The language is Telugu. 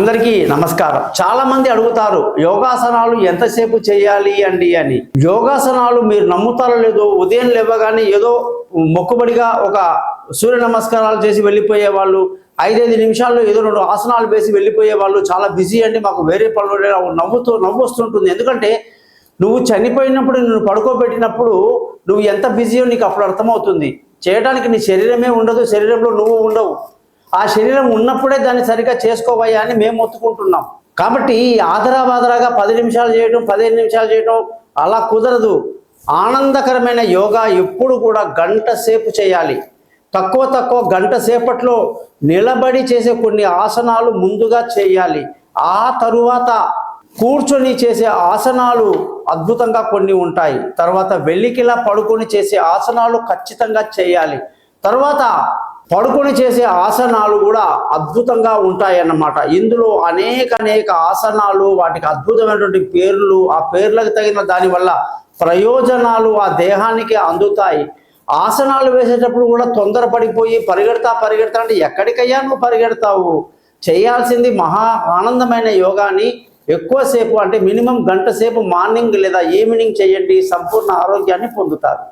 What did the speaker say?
అందరికీ నమస్కారం. చాలా మంది అడుగుతారు యోగాసనాలు ఎంతసేపు చేయాలి అండి అని. యోగాసనాలు మీరు నమ్ముతారో లేదో ఉదయం లేవగానే ఏదో మొక్కుబడిగా ఒక సూర్య నమస్కారాలు చేసి వెళ్ళిపోయే వాళ్ళు, 5 నిమిషాల్లో ఏదో 2 ఆసనాలు వేసి వెళ్ళిపోయే వాళ్ళు చాలా బిజీ అండి, మాకు వేరే పనులు నవ్వు వస్తుంటుంది. ఎందుకంటే నువ్వు చనిపోయినప్పుడు నిన్ను పడుకోబెట్టినప్పుడు నువ్వు ఎంత బిజీయో నీకు అప్పుడు అర్థమవుతుంది. చేయడానికి నీ శరీరమే ఉండదు, శరీరంలో నువ్వు ఉండవు. ఆ శరీరం ఉన్నప్పుడే దాన్ని సరిగ్గా చేసుకోవయ్యా అని మేము మొత్తుకుంటున్నాం. కాబట్టి ఆదరాబాదరాగా 10 నిమిషాలు చేయడం, 15 నిమిషాలు చేయడం అలా కుదరదు. ఆనందకరమైన యోగా ఎప్పుడు కూడా గంట సేపు చేయాలి. తక్కువ గంట సేపట్లో నిలబడి చేసే కొన్ని ఆసనాలు ముందుగా చేయాలి. ఆ తరువాత కూర్చొని చేసే ఆసనాలు అద్భుతంగా కొన్ని ఉంటాయి. తర్వాత వెల్లికిలా పడుకొని చేసే ఆసనాలు ఖచ్చితంగా చేయాలి. తర్వాత పడుకొని చేసే ఆసనాలు కూడా అద్భుతంగా ఉంటాయన్నమాట. ఇందులో అనేక ఆసనాలు, వాటికి అద్భుతమైనటువంటి పేర్లు, ఆ పేర్లకు తగిన దానివల్ల ప్రయోజనాలు ఆ దేహానికి అందుతాయి. ఆసనాలు వేసేటప్పుడు కూడా తొందరపడిపోయి పరిగెడతా అంటే ఎక్కడికయ్యా నువ్వు పరిగెడతావు? చేయాల్సింది మహా ఆనందమైన యోగాని ఎక్కువసేపు, అంటే మినిమం గంట సేపు మార్నింగ్ లేదా ఈవినింగ్ చేయండి, సంపూర్ణ ఆరోగ్యాన్ని పొందుతారు.